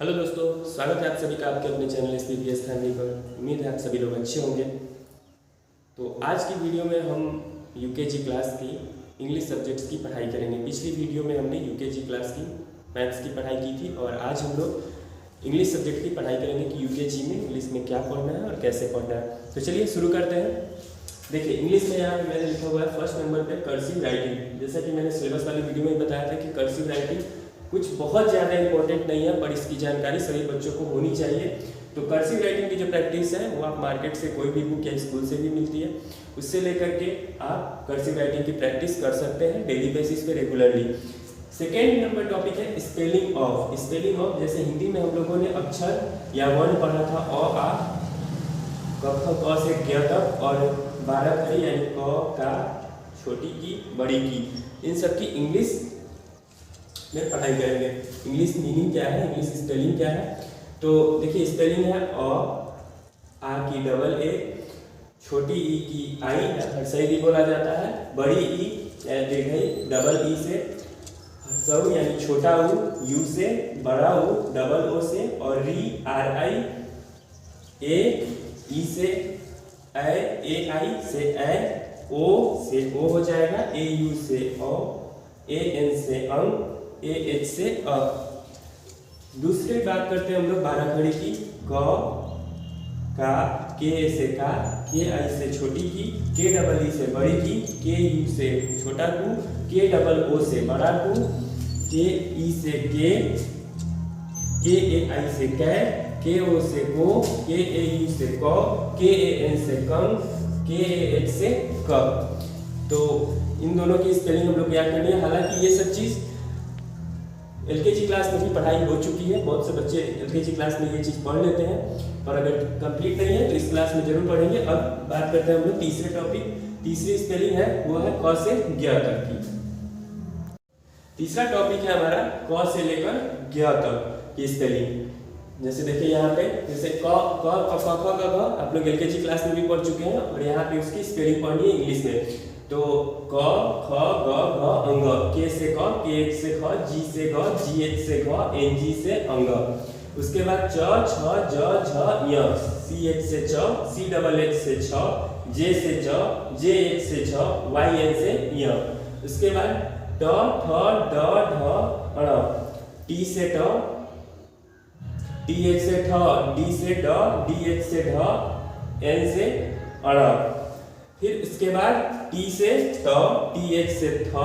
Hello दोस्तों, स्वागत है आप सभी का आपके अपने चैनल SPPS फैमिली पर। उम्मीद है आप सभी लोग अच्छे होंगे। तो आज की वीडियो में हम UKG क्लास की इंग्लिश सब्जेक्ट्स की पढ़ाई करेंगे। पिछली वीडियो में हमने UKG क्लास की मैथ्स की पढ़ाई की थी और आज हम लोग इंग्लिश सब्जेक्ट की पढ़ाई करेंगे कि UKG में इंग्लिश में क्या पढ़ना है और कैसे पढ़ना है। तो चलिए शुरू करते हैं। देखिए, इंग्लिश में यहाँ मैंने लिखा हुआ है फर्स्ट नंबर पे कर्सिव राइटिंग। जैसा कि मैंने सिलेबस वाली वीडियो में बताया था कि कर्सिव राइटिंग कुछ बहुत ज़्यादा इंपॉर्टेंट नहीं है, पर इसकी जानकारी सभी बच्चों को होनी चाहिए। तो कर्सिव राइटिंग की जो प्रैक्टिस है वो आप मार्केट से कोई भी बुक या स्कूल से भी मिलती है, उससे लेकर के आप कर्सिव राइटिंग की प्रैक्टिस कर सकते हैं डेली बेसिस पे रेगुलरली। सेकेंड नंबर टॉपिक है स्पेलिंग ऑफ। स्पेलिंग ऑफ जैसे हिंदी में हम लोगों ने अक्षर या वर्ण पढ़ा था अ आ क ख क से ज्ञ तक, और 12 खड़ी यानी क का, छोटी की, बड़ी की, इन सब की इंग्लिश में पढ़ाई करेंगे। इंग्लिश मीनिंग क्या है, इंग्लिश स्पेलिंग क्या है। तो देखिए, स्पेलिंग है आ की डबल ए, छोटी ई की आई या हर्षई भी बोला जाता है, बड़ी ई देखिए डबल ई से हर्षऊ यानी छोटा ऊ, यू से बड़ा ऊ, डबल ओ से, और री आर आई, ए ई से ए आई से ए, ओ से ओ हो जाएगा, ए यू से ओ, ए एन से अंग, ए एच से अ। दूसरी बात करते हैं हम लोग 12 खड़ी की, क का, के से का, के आई से छोटी की, के डबल ई से बड़ी की, के यू से छोटा कू, के डबल ओ से बड़ा कू, के ई से के ए आई से कै, के ओ से को, के ए यू से क, के ए एन से कं, के ए एच से क। तो इन दोनों की स्पेलिंग हम लोग याद करनी है। हालांकि ये सब चीज़ LKG क्लास में भी पढ़ाई हो चुकी है, बहुत से बच्चे LKG क्लास में ये चीज़ पढ़ लेते हैं, पर अगर कंप्लीट नहीं है तो इस क्लास में जरूर पढ़ेंगे। अब बात करते हैं हम लोग तीसरे टॉपिक। तीसरी स्पेलिंग है वो है क से ज्ञ तक की। तीसरा टॉपिक है हमारा क से लेकर ज्ञ तक की स्पेलिंग। जैसे देखिए यहाँ पे, जैसे क ख ग घ आप लोग LKG क्लास में भी पढ़ चुके हैं, और यहाँ पे उसकी स्पेलिंग पढ़नी है इंग्लिश में। तो क ख ग घ अंग, के से क, के एच से ख, जी से घ, जी एच से घ, एन जी से अंग। उसके बाद च छ ज झ य, सी एच से च, सी डबल एच से छ, जे से ज, जे एच से झ, वाई एन से य। उसके बाद ट ठ ड ढ ण, टी से ट, टी एच से ठ, डी से ड, डी एच से ढ, एन से अण। फिर उसके बाद टी से त, टी एच से थ,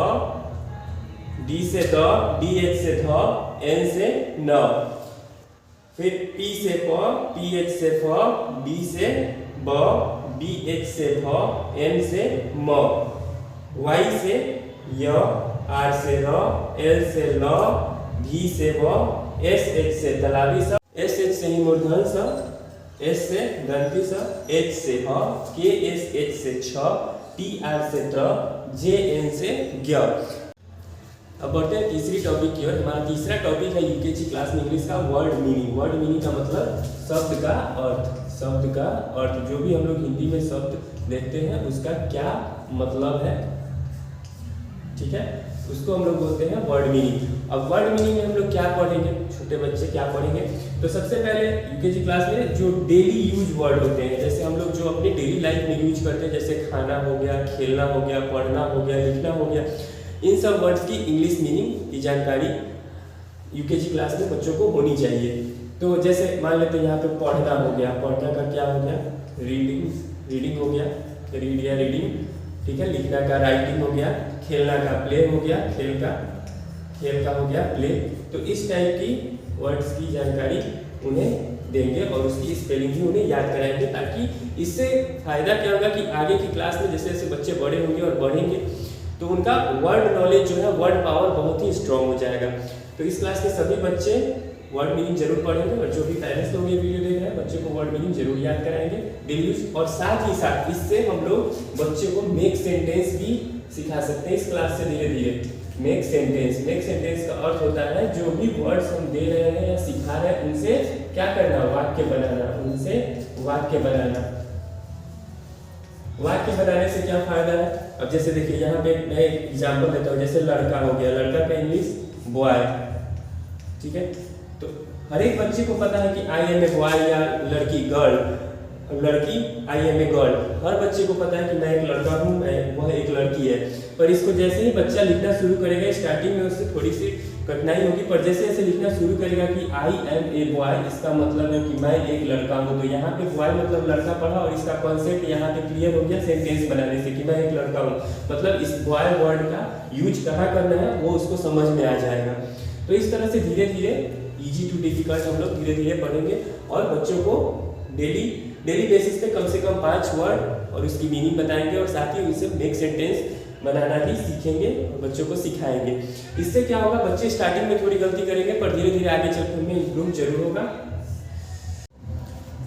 डी से द, डी एच से ध, एन से न। फिर पी से प, पी एच से फ, डी से ब, डी एच से भ, एन से म। वाई से य, आर से र, एल से ल, भी से व, एस एच से तालाबी स, एस एच से ही मूर्धन स, एस से दंती स, एच से ह, के एस एच से छ, टी आर से ट, जे एन से ज्ञ। अब बढ़ते हैं तीसरी टॉपिक की ओर। हमारा तीसरा टॉपिक है UKG क्लास में इंग्लिश का वर्ड मीनिंग। वर्ड मीनिंग का मतलब शब्द का अर्थ। शब्द का अर्थ, जो भी हम लोग हिंदी में शब्द देखते हैं उसका क्या मतलब है, ठीक है, उसको हम लोग बोलते हैं वर्ड मीनिंग। अब वर्ड मीनिंग में हम लोग क्या पढ़ेंगे, छोटे बच्चे क्या पढ़ेंगे। तो सबसे पहले UKG क्लास में जो डेली यूज वर्ड होते हैं, जैसे हम लोग जो अपनी डेली लाइफ में यूज करते हैं, जैसे खाना हो गया, खेलना हो गया, पढ़ना हो गया, लिखना हो गया, इन सब वर्ड्स की इंग्लिश मीनिंग की जानकारी UKG क्लास में बच्चों को होनी चाहिए। तो जैसे मान लेते हैं यहाँ पे पढ़ना हो गया, पढ़ना का क्या हो गया, रीडिंग, रीडिंग हो गया, रीड या रीडिंग, ठीक है। लिखना का राइटिंग हो गया, खेलना का प्ले हो गया, खेल का हो गया प्ले। तो इस टाइप की वर्ड्स की जानकारी उन्हें देंगे और उसकी स्पेलिंग भी उन्हें याद कराएंगे, ताकि इससे फायदा क्या होगा कि आगे की क्लास में जैसे जैसे बच्चे बड़े होंगे और बढ़ेंगे तो उनका वर्ड नॉलेज जो है, वर्ड पावर बहुत ही स्ट्रांग हो जाएगा। तो इस क्लास के सभी बच्चे वर्ड मीनिंग जरूर पढ़ेंगे, और जो भी पेरेंट्स लोग ये वीडियो देख रहे हैं बच्चे को वर्ड मीनिंग जरूर याद कराएंगे डेली यूज। और साथ ही साथ इससे हम लोग बच्चे को मेक सेंटेंस भी सिखा सकते हैं इस क्लास से धीरे धीरे। मेक सेंटेंस का अर्थ होता है जो भी वर्ड्स हम दे रहे हैं या सिखा रहे हैं उनसे क्या करना, वाक्य बनाना, उनसे वाक्य बनाना। वाक्य बनाने से क्या फायदा है। अब जैसे देखिए यहाँ पे मैं एक एग्जाम्पल देता हूँ, जैसे लड़का हो गया, लड़का का इंग्लिश बॉय, ठीक है। तो हर एक बच्चे को पता है कि आई एम ए बॉय या लड़की गर्ल, लड़की आई एम ए गर्ल, हर बच्चे को पता है कि मैं एक लड़का हूँ, वह एक लड़की है। पर इसको जैसे ही बच्चा लिखना शुरू करेगा, स्टार्टिंग में उससे थोड़ी सी कठिनाई होगी, पर जैसे जैसे लिखना शुरू करेगा कि आई एम ए बॉय, इसका मतलब है कि मैं एक लड़का हूँ, तो यहाँ पे बॉय मतलब लड़का पढ़ा और इसका कॉन्सेप्ट यहाँ पे क्लियर हो गया सेंटेंस बनाने से कि मैं एक लड़का हूँ। मतलब इस बॉय वर्ड का यूज कहाँ करना है वो उसको समझ में आ जाएगा। तो इस तरह से धीरे धीरे इजी टू डिफिकल्ट हम लोग धीरे धीरे पढ़ेंगे और बच्चों को डेली बेसिस पे कम से कम 5 वर्ड और उसकी मीनिंग बताएंगे और साथ ही उनसे मेक सेंटेंस बनाना भी सीखेंगे और बच्चों को सिखाएंगे। इससे क्या होगा, बच्चे स्टार्टिंग में थोड़ी गलती करेंगे पर धीरे धीरे आगे चलकर उनमें इम्प्रूव जरूर होगा।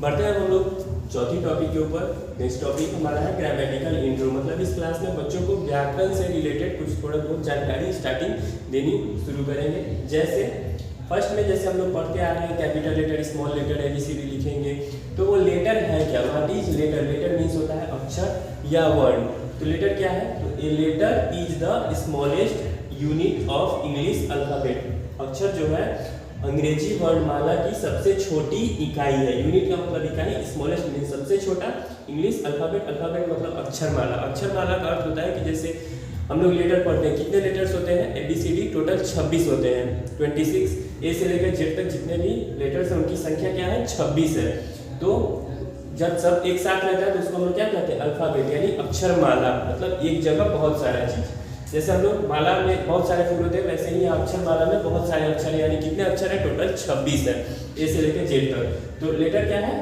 बढ़ते हैं हम लोग चौथी टॉपिक के ऊपर। नेक्स्ट टॉपिक हमारा है ग्रामेटिकल इंट्रो। मतलब इस क्लास में बच्चों को व्याकरण से रिलेटेड कुछ थोड़ा बहुत जानकारी स्टार्टिंग देनी शुरू करेंगे। जैसे फर्स्ट में जैसे हम लोग पढ़ते आ रहे हैं capital letter, small letter, ABCD लिखेंगे, तो वो लेटर है क्या, what is letter. Letter means होता है अक्षर या वर्ड। तो लेटर क्या है, तो A letter is the smallest unit of English alphabet. अक्षर जो है अंग्रेजी वर्णमाला की सबसे छोटी इकाई है। यूनिट का मतलब इकाई, स्मॉलेस्ट मीन्स सबसे छोटा, इंग्लिश अल्फाबेट, अल्फाबेट मतलब अक्षरमाला। अक्षरमाला का अर्थ होता है कि जैसे हम लोग लेटर पढ़ते हैं, कितने लेटर्स होते हैं, ABCD टोटल 26 होते हैं, 26 ए से लेकर जेड तक जितने भी लेटर्स हैं उनकी संख्या क्या है, 26 है। तो जब सब एक साथ रहता है तो उसको हम लोग क्या कहते हैं, अल्फाबेट यानी अक्षरमाला। मतलब एक जगह बहुत सारा चीज, जैसे हम लोग माला में बहुत सारे फूल होते हैं वैसे ही अक्षरमाला में बहुत सारे अक्षर है, यानी कितने अक्षर है, टोटल 26 है ए से लेकर जेड तक। तो लेटर क्या है,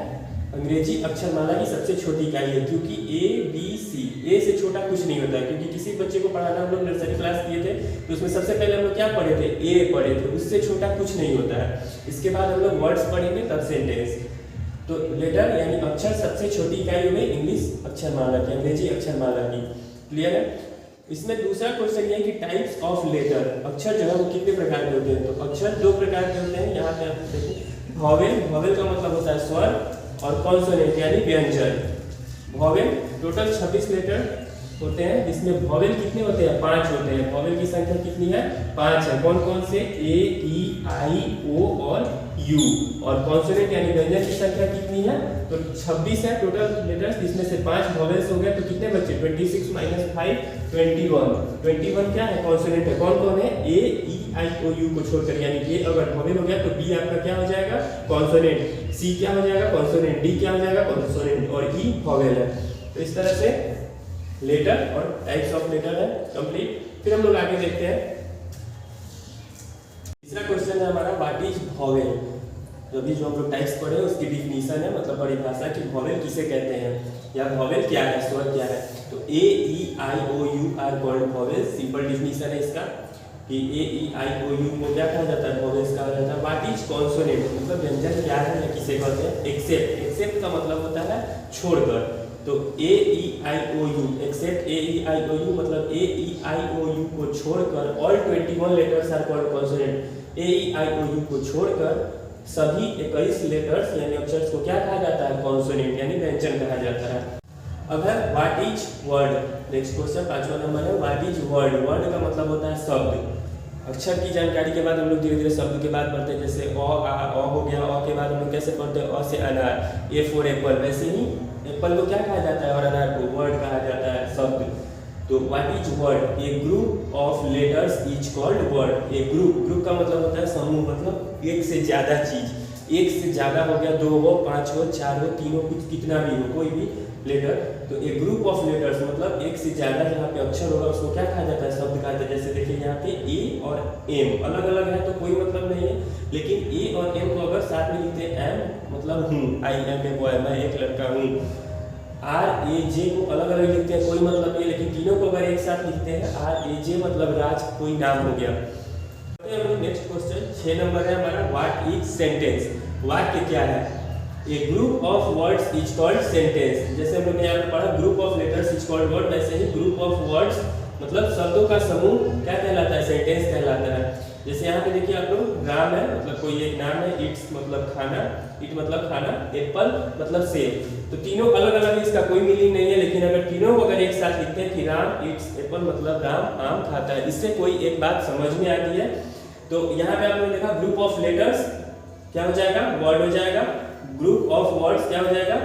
अंग्रेजी अक्षरमाला की सबसे छोटी इकाई है, क्योंकि ABC, ए से छोटा कुछ नहीं होता है। क्योंकि किसी बच्चे को पढ़ाना हम लोग नर्सरी क्लास किए थे तो उसमें सबसे पहले हम लोग क्या पढ़े थे, ए पढ़े थे, उससे छोटा कुछ नहीं होता है। इसके बाद हम लोग वर्ड्स पढ़ेंगे तब सेंटेंस। तो लेटर यानी अक्षर सबसे छोटी इकाई में इंग्लिश अक्षरमाला की, अंग्रेजी अक्षरमाला की। क्लियर है। इसमें दूसरा क्वेश्चन ये है कि टाइप्स ऑफ लेटर, अक्षर जो है वो कितने प्रकार के होते हैं। तो अक्षर 2 प्रकार के होते हैं। यहाँ पे आप देखिए वॉवेल, वॉवेल का मतलब होता है स्वर, और कॉन्सोनेंट यानी व्यंजन। वॉवेल टोटल 26 लेटर होते हैं, जिसमें वॉवेल कितने होते हैं, 5 होते हैं। वॉवेल की संख्या कितनी है, 5 है। कौन कौन से, A, E, I, O और U। और कॉन्सोनेंट यानी व्यंजन की संख्या कितनी है, तो 26 है टोटल लेटर्स, जिसमें से 5 वॉवेल्स हो गए। तो कितने बचे, 26 - 5 21। 21 क्या है, कॉन्सोनेंट है। कौन कौन है, A, E, I, O, U को छोड़कर, यानी A अगर वॉवेल हो गया तो B आपका क्या हो जाएगा, कॉन्सोनेंट, C क्या हो जाएगा, कॉन्सोनेंट, D क्या हो जाएगा, कॉन्सोनेंट, और E वॉवेल है। तो इस तरह से लेटर और टाइप्स ऑफ लेटर है कंप्लीट। फिर हम लोग आगे देखते हैं। तीसरा क्वेश्चन है हमारा, व्हाट इज वॉवेल। अभी जो हम लोग टाइप्स पढ़े उसकी डिफिनीशन है, मतलब परिभाषा कि वॉवेल किसे कहते हैं या वॉवेल क्या है, स्वर क्या है। तो A, E, I, O, U are called vowel. Simple definition है इसका कि A, E, I, O, U को क्या कहा जाता है, वॉवेल्स कहा जाता है। व्हाट इज कॉन्सोनेंट, मतलब व्यंजन क्या है या किसे कहते हैं। एक्सेप्ट, एक्सेप्ट का मतलब होता है छोड़कर। तो A, E, I, O, U, except A, E, I, O, U मतलब A, E, I, O, U को छोड़कर all 21 letters are called consonant. A, E, I, O, U को छोड़कर सभी 21 लेटर्स यानी अक्षर को क्या कहा जाता है, कॉन्सोनेंट यानी व्यंजन कहा जाता है। अगर what is word, next question 5वां नंबर है, व्हाट इज वर्ड। वर्ड का मतलब होता है शब्द। अक्षर की जानकारी के बाद हम लोग धीरे धीरे शब्द के बाद पढ़ते हैं। जैसे अ हो गया, अ के बाद हम लोग कैसे पढ़ते हैं, अ से अनार, A फॉर एप्पल। वैसे ही एप्पल को क्या कहा जाता है और अनार को वर्ड कहा जाता है, शब्द। तो what is word, A group of letters is called word. A group, group का मतलब होता है समूह, मतलब एक से ज्यादा चीज, एक से ज्यादा हो गया, 2 हो, 5 हो, 4 हो, 3 हो, कुछ कितना भी हो, कोई भी लेटर। तो ए ग्रुप ऑफ लेटर्स मतलब एक से ज्यादा जहाँ पे अक्षर होगा उसको क्या कहा जाता है, शब्द कहा जाता है। जैसे देखिए यहाँ पे A और M अलग अलग है तो कोई मतलब नहीं है, लेकिन A और M को अगर साथ में लिखते हैं, M मतलब हूँ, I am a boy, मैं एक लड़का हूँ। R, A, J को अलग अलग लिखते हैं, कोई मतलब नहीं, लेकिन तीनों को अगर एक साथ लिखते हैं R, A, J मतलब राज, कोई नाम हो गया। नेक्स्ट क्वेश्चन 6 नंबर है हमारा, व्हाट इज सेंटेंस। वाक्य क्या है, a group of words is called sentence. जैसे हम लोग ने यहाँ पे पढ़ा group of letters is called word, वैसे ही ग्रुप ऑफ वर्ड्स मतलब शब्दों का समूह क्या कहलाता है, सेंटेंस कहलाता है। जैसे यहाँ पे देखिए आप लोग, नाम है मतलब कोई एक नाम है, इट्स मतलब खाना, इट मतलब खाना, एप्पल मतलब सेब। तो तीनों अलग अलग है, इसका कोई मीनिंग नहीं है, लेकिन अगर तीनों को अगर एक साथ लिखते हैं कि राम इट्स एप्पल मतलब राम आम खाता है, इससे कोई एक बात समझ में आती है। तो यहाँ पे आप लोगों ने देखा ग्रुप ऑफ लेटर्स क्या हो जाएगा, वर्ड हो जाएगा, ग्रुप ऑफ वर्ड्स क्या हो जाएगा,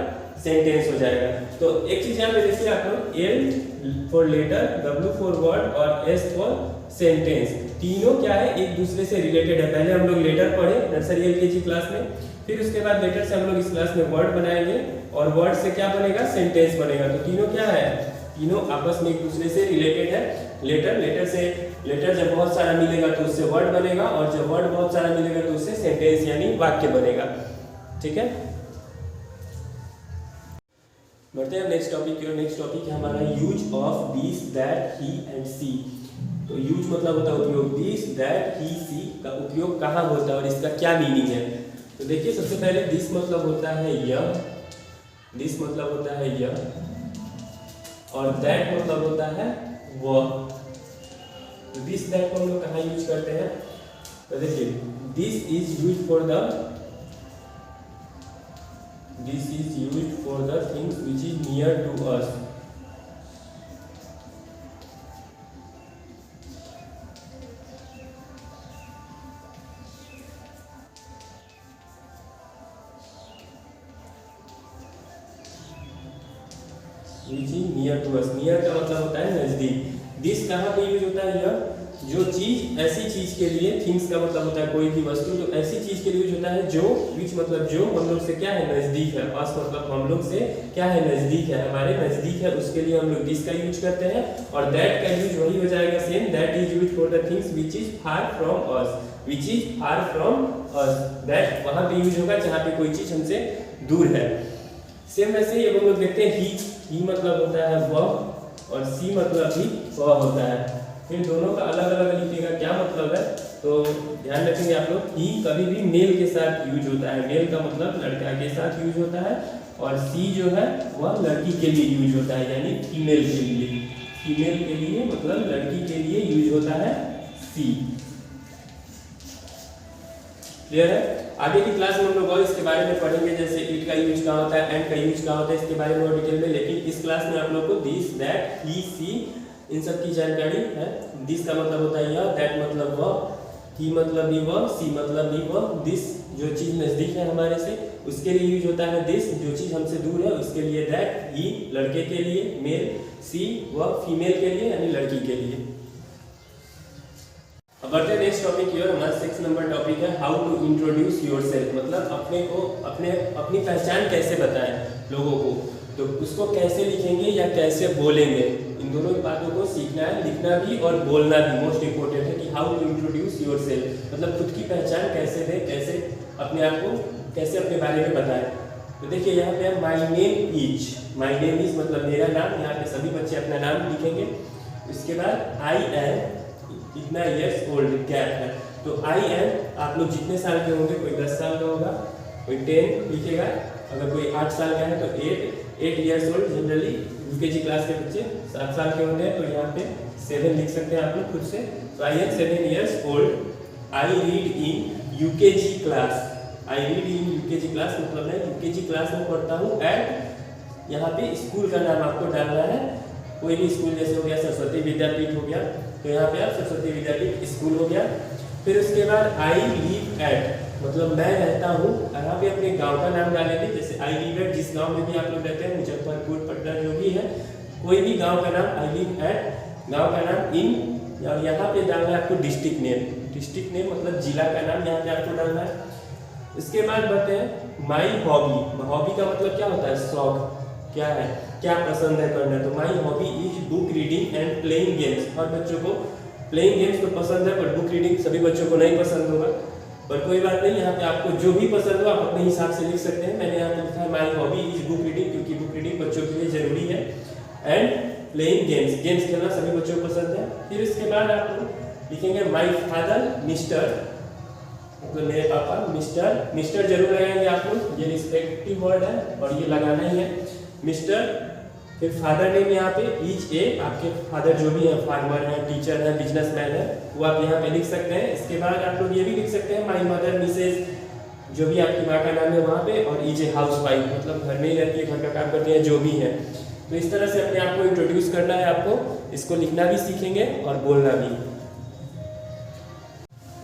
सेंटेंस हो जाएगा। तो एक चीज यहाँ पे देखिए आप लोग, L for letter, W for word और S फॉर सेंटेंस, तीनों क्या है, एक दूसरे से रिलेटेड है। पहले हम लोग लेटर पढ़े नर्सरी एलकेजी क्लास में, फिर उसके बाद लेटर से हम लोग इस क्लास में वर्ड बनाएंगे और वर्ड से क्या बनेगा, सेंटेंस बनेगा। तो तीनों क्या है, तीनों आपस में एक दूसरे से रिलेटेड है। लेटर जब बहुत सारा मिलेगा तो उससे वर्ड बनेगा, और जब वर्ड बहुत सारा मिलेगा तो उससे सेंटेंस यानी वाक्य बनेगा। ठीक है, बढ़ते हैं नेक्स्ट टॉपिक की ओर। नेक्स्ट टॉपिक है हमारा use of this, that, he and she. तो यूज मतलब होता है उपयोग, दिस, दैट, ही, सी का उपयोग कहाँ होता है और इसका क्या मीनिंग है। तो देखिए सबसे पहले दिस मतलब होता है यह, दिस मतलब होता है यह, और दैट मतलब होता है वह। तो दिस दैट को हम लोग कहाँ यूज करते हैं, तो देखिए this is use for the, this is use for the things which is near to us. Near to us, near का मतलब होता है नजदीक। दिस कहाँ पे यूज होता है, यह जो चीज, ऐसी चीज के लिए, थिंग्स का मतलब होता है कोई भी वस्तु, तो ऐसी चीज के लिए यूज होता है जो, विच मतलब जो हम लोग से क्या है, नजदीक है। अस मतलब हम लोग से क्या है, नजदीक है, हमारे नजदीक है, उसके लिए हम लोग दिस का यूज करते हैं। और दैट का यूज वही हो जाएगा same, that is use for the things which is far from us, which is far from us. That वहां पे यूज होगा जहाँ पे कोई चीज हमसे दूर है। सेम वैसे ही हम लोग देखते हैं ही मतलब होता है वह और सी मतलब भी वह होता है। फिर दोनों का अलग अलग लिखने का क्या मतलब है, तो ध्यान रखेंगे आप लोग, ही कभी भी मेल के साथ यूज होता है, मेल का मतलब लड़का के साथ यूज होता है, और सी जो है वह लड़की के लिए यूज होता है, यानी फीमेल के लिए, फीमेल के लिए मतलब लड़की के लिए यूज होता है सी। क्लियर है। आगे की क्लास में हम लोग और इसके बारे में पढ़ेंगे, जैसे इट का यूज कहाँ होता है, एंड का यूज कहाँ होता है, इसके बारे में और डिटेल में। लेकिन इस क्लास में आप लोग को दिस, दैट, ही, सी इन सब की जानकारी है। दिस का मतलब होता है यह, दैट मतलब वह, ही मतलब भी वह, सी मतलब भी वह। दिस जो चीज नजदीक है हमारे से उसके लिए यूज होता है दिस, जो चीज हमसे दूर है उसके लिए दैट, ही लड़के के लिए मेल, सी वह फीमेल के लिए यानी लड़की के लिए। अब बढ़ते हैं नेक्स्ट टॉपिक की ओर। हमारा 6 नंबर टॉपिक है हाउ टू इंट्रोड्यूस योरसेल्फ, मतलब अपने को, अपनी पहचान कैसे बताएं लोगों को, तो उसको कैसे लिखेंगे या कैसे बोलेंगे, इन दोनों बातों को सीखना है, लिखना भी और बोलना भी मोस्ट इंपोर्टेंट है कि हाउ टू इंट्रोड्यूस योरसेल्फ, मतलब खुद की पहचान कैसे दें, कैसे अपने आप को, कैसे अपने बारे में बताएं। तो देखिए यहाँ पे my name is, my name is मतलब मेरा नाम, यहाँ पे सभी बच्चे अपना नाम लिखेंगे। इसके बाद आई एम, इतना ईयर्स ओल्ड गैप है, तो आई एम आप लोग जितने साल के होंगे, कोई 10 साल का होगा, कोई 10 लिखेगा, अगर कोई 8 साल का है तो 8 years old. Generally UKG class के बच्चे 7 साल के होंगे, तो यहाँ पे 7 लिख सकते हैं आप लोग खुद से। तो I am 7 years old, I read in UKG class, I read in UKG class मतलब मैं यूकेजी क्लास में पढ़ता हूँ। एंड यहाँ पे स्कूल का नाम आपको डालना है, कोई भी स्कूल, जैसे हो गया सरस्वती विद्यापीठ हो गया, तो यहाँ पे आप सरस्वती विद्यापीठ स्कूल हो गया। फिर उसके बाद आई लिव एट मतलब मैं रहता हूँ, यहाँ पे अपने गांव का नाम डालेंगे, जैसे आई लिव एट, जिस गांव में भी आप लोग रहते हैं, मुजफ्फरपुर, पटना, जो भी है, कोई भी गांव का नाम, आई लिव एट गांव का नाम, इन, और यहाँ पे डालना है आपको डिस्ट्रिक्ट नेम, डिस्ट्रिक्ट नेम मतलब जिला का नाम यहाँ पे आपको डालना है। इसके बाद बढ़ते हैं माई हॉबी, हॉबी का मतलब क्या होता है, शौक, क्या है, क्या पसंद है करना। तो my hobby is book reading and playing games, हर बच्चों को प्लेइंग गेम्स तो पसंद है, पर बुक रीडिंग सभी बच्चों को नहीं पसंद होगा, पर कोई बात नहीं, यहाँ पे आपको जो भी पसंद हो आप अपने हिसाब से लिख सकते हैं। मैंने यहाँ पे लिखा है माई हॉबी इज बुक रीडिंग, क्योंकि बुक रीडिंग बच्चों के लिए जरूरी है। एंड प्लेइंग गेम्स, गेम्स खेलना सभी बच्चों को पसंद है। फिर इसके बाद आप लिखेंगे माई फादर मिस्टर, मतलब मेरे पापा, मिस्टर, मिस्टर जरूर लगाएंगे आप लोग, ये रिस्पेक्टिव वर्ड है और ये लगाना ही है मिस्टर। फिर फादर नेम यहाँ पे इज ए, आपके फादर जो भी है, फार्मर है, टीचर है, बिजनेसमैन है, वो आप यहाँ पे लिख सकते हैं। इसके बाद आप लोग ये भी लिख सकते हैं माई मदर मिसेज, जो भी आपकी माँ का नाम है वहाँ पे, और इज ए हाउस वाइफ मतलब घर में ही रहती है, घर का काम करती है, जो भी है। तो इस तरह से अपने आप को इंट्रोड्यूस करना है आपको, इसको लिखना भी सीखेंगे और बोलना भी।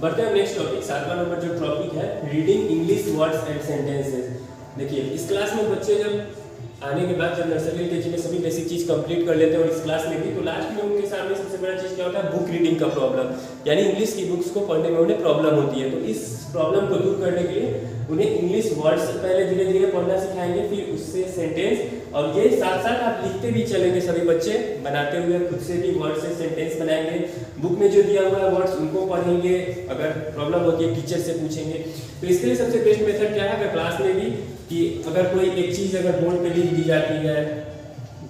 बढ़ते हैं नेक्स्ट टॉपिक, 7वां नंबर जो टॉपिक है reading English words and sentences. देखिए इस क्लास में बच्चे जब आने के बाद जब नर्सरी एलकेजी में सभी बेसिक चीज़ कंप्लीट कर लेते हैं और इस क्लास में भी, तो लास्ट में उनके सामने सबसे बड़ा चीज़ क्या होता है, बुक रीडिंग का प्रॉब्लम, यानी इंग्लिश की बुक्स को पढ़ने में उन्हें प्रॉब्लम होती है। तो इस प्रॉब्लम को दूर करने के लिए उन्हें इंग्लिश वर्ड्स पहले धीरे धीरे पढ़ना सिखाएंगे, फिर उससे सेंटेंस, और ये साथ साथ आप लिखते भी चलेंगे, सभी बच्चे बनाते हुए खुद से भी वर्ड से सेंटेंस बनाएंगे, बुक में जो दिया हुआ है वर्ड्स उनको पढ़ेंगे, अगर प्रॉब्लम होती है टीचर से पूछेंगे। तो इसके लिए सबसे बेस्ट मेथड क्या है, अगर क्लास में भी कि अगर कोई एक चीज़ अगर बोर्ड पे लिख दी जाती है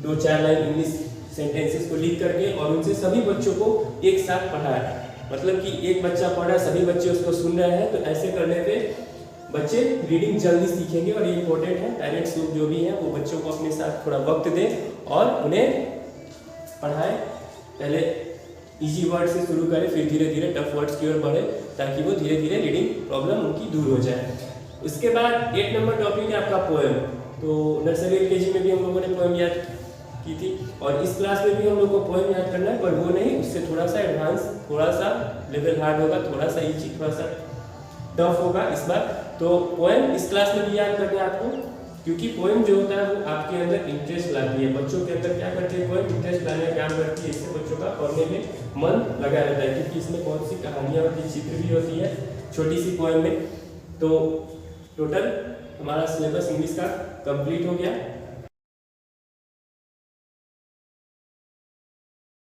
2-4 लाइन इंग्लिश सेंटेंसेस को लिख करके और उनसे सभी बच्चों को एक साथ पढ़ाए, मतलब कि एक बच्चा पढ़ रहा है सभी बच्चे उसको सुन रहे हैं, तो ऐसे करने पे बच्चे रीडिंग जल्दी सीखेंगे। और ये इंपॉर्टेंट है, पेरेंट्स लोग जो भी हैं वो बच्चों को अपने साथ थोड़ा वक्त दें और उन्हें पढ़ाएं, पहले इजी वर्ड से शुरू करें फिर धीरे धीरे टफ वर्ड्स की ओर बढ़े, ताकि वो धीरे धीरे रीडिंग प्रॉब्लम उनकी दूर हो जाए। उसके बाद 8 नंबर टॉपिक है आपका पोएम। तो नर्सरी एलकेजी में भी हम लोगों ने पोएम याद की थी और इस क्लास में भी हम लोग को पोएम याद करना है, पर वो नहीं, उससे थोड़ा सा एडवांस, थोड़ा सा लेवल हार्ड होगा, थोड़ा सा इजी, थोड़ा सा टफ होगा इस बार। तो पोएम इस क्लास में भी याद करना है आपको, क्योंकि पोएम जो होता है वो आपके अंदर इंटरेस्ट लाती है, बच्चों के अंदर क्या करती है, पोएम इंटरेस्ट लाने का काम करती है, इससे बच्चों का पढ़ने में मन लगा रहता है, क्योंकि इसमें बहुत सी कहानियाँ होती है, चित्र भी होती है छोटी सी पोएम में। तो टोटल हमारा सिलेबस इंग्लिश का कंप्लीट हो गया।